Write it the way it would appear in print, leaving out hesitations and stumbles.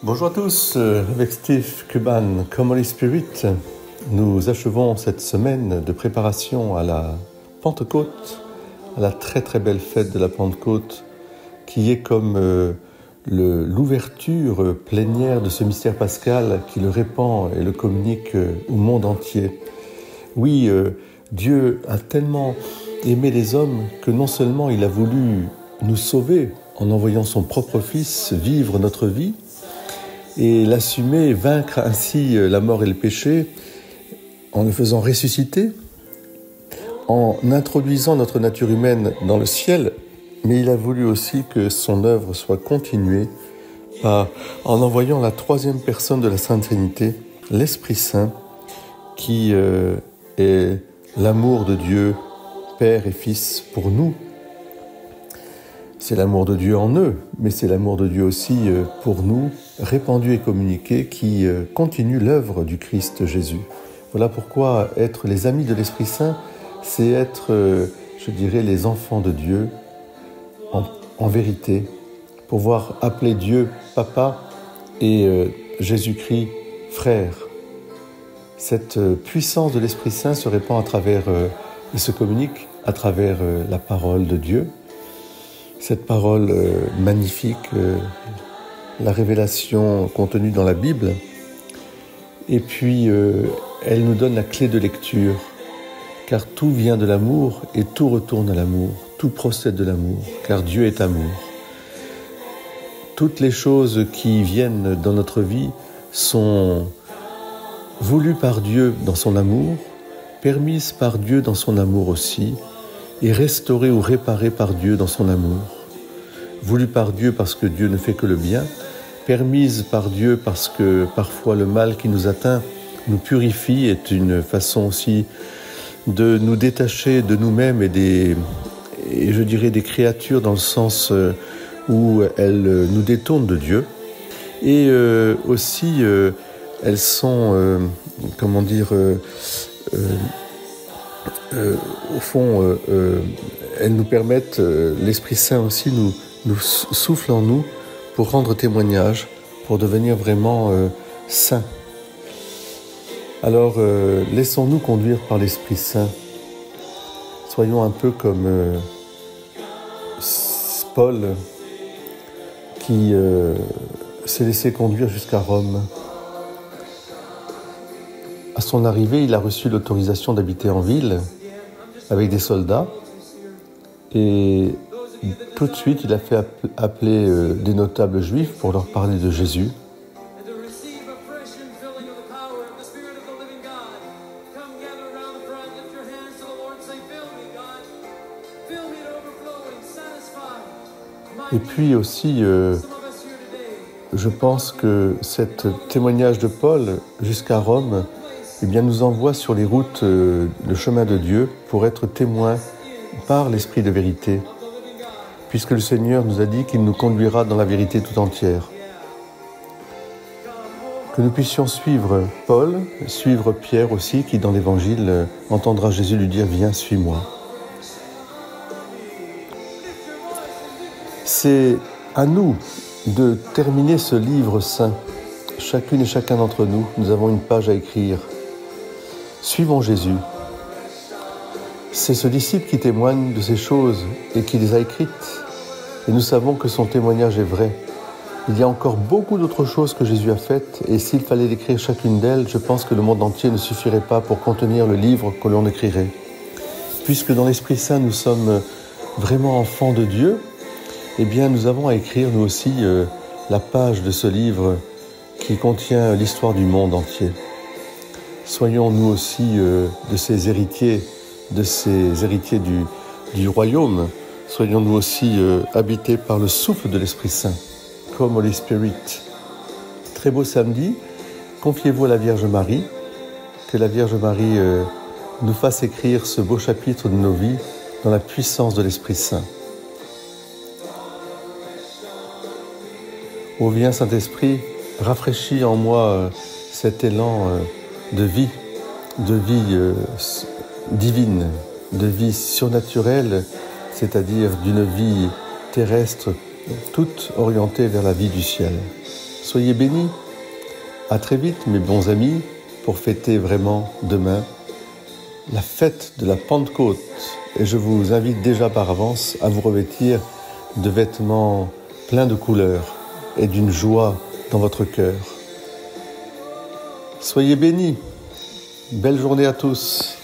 Bonjour à tous, avec Steve Cuban, comme Holy Spirit, nous achevons cette semaine de préparation à la Pentecôte, à la très très belle fête de la Pentecôte, qui est comme l'ouverture plénière de ce mystère pascal qui le répand et le communique au monde entier. Oui, Dieu a tellement aimé les hommes que non seulement il a voulu nous sauver en envoyant son propre Fils vivre notre vie, et l'assumer, vaincre ainsi la mort et le péché, en le faisant ressusciter, en introduisant notre nature humaine dans le ciel, mais il a voulu aussi que son œuvre soit continuée en envoyant la troisième personne de la Sainte Trinité, l'Esprit Saint, qui est l'amour de Dieu, Père et Fils pour nous. C'est l'amour de Dieu en eux, mais c'est l'amour de Dieu aussi pour nous, répandu et communiqué, qui continue l'œuvre du Christ Jésus. Voilà pourquoi être les amis de l'Esprit Saint, c'est être, je dirais, les enfants de Dieu en vérité, pouvoir appeler Dieu Papa et Jésus-Christ Frère. Cette puissance de l'Esprit Saint se répand à travers et se communique à travers la parole de Dieu. Cette parole magnifique, la révélation contenue dans la Bible, et puis elle nous donne la clé de lecture, car tout vient de l'amour et tout retourne à l'amour, tout procède de l'amour, car Dieu est amour. Toutes les choses qui viennent dans notre vie sont voulues par Dieu dans son amour, permises par Dieu dans son amour aussi, et restaurée ou réparée par Dieu dans son amour. Voulue par Dieu parce que Dieu ne fait que le bien, permise par Dieu parce que parfois le mal qui nous atteint nous purifie, est une façon aussi de nous détacher de nous-mêmes et je dirais des créatures dans le sens où elles nous détournent de Dieu. Et aussi, elles sont, au fond, elles nous permettent, l'Esprit Saint aussi nous souffle en nous pour rendre témoignage, pour devenir vraiment saints. Alors, laissons-nous conduire par l'Esprit Saint. Soyons un peu comme Paul qui s'est laissé conduire jusqu'à Rome. À son arrivée, il a reçu l'autorisation d'habiter en ville avec des soldats et tout de suite, il a fait appeler des notables juifs pour leur parler de Jésus. Et puis aussi, je pense que ce témoignage de Paul jusqu'à Rome nous envoie sur les routes le chemin de Dieu pour être témoins par l'Esprit de vérité, puisque le Seigneur nous a dit qu'il nous conduira dans la vérité tout entière. Que nous puissions suivre Paul, suivre Pierre aussi, qui dans l'Évangile entendra Jésus lui dire « Viens, suis-moi ». C'est à nous de terminer ce livre saint. Chacune et chacun d'entre nous, nous avons une page à écrire. Suivons Jésus. C'est ce disciple qui témoigne de ces choses et qui les a écrites. Et nous savons que son témoignage est vrai. Il y a encore beaucoup d'autres choses que Jésus a faites, et s'il fallait décrire chacune d'elles, je pense que le monde entier ne suffirait pas pour contenir le livre que l'on écrirait. Puisque dans l'Esprit Saint, nous sommes vraiment enfants de Dieu, eh bien nous avons à écrire, nous aussi, la page de ce livre qui contient l'histoire du monde entier. Soyons nous aussi de ces héritiers du royaume. Soyons nous aussi habités par le souffle de l'Esprit Saint, comme Holy Spirit. Très beau samedi, confiez-vous à la Vierge Marie, que la Vierge Marie nous fasse écrire ce beau chapitre de nos vies dans la puissance de l'Esprit Saint. Ô viens Saint-Esprit, rafraîchis en moi cet élan de vie divine, de vie surnaturelle, c'est-à-dire d'une vie terrestre, toute orientée vers la vie du ciel. Soyez bénis. À très vite, mes bons amis, pour fêter vraiment demain la fête de la Pentecôte. Et je vous invite déjà par avance à vous revêtir de vêtements pleins de couleurs et d'une joie dans votre cœur. Soyez bénis. Belle journée à tous.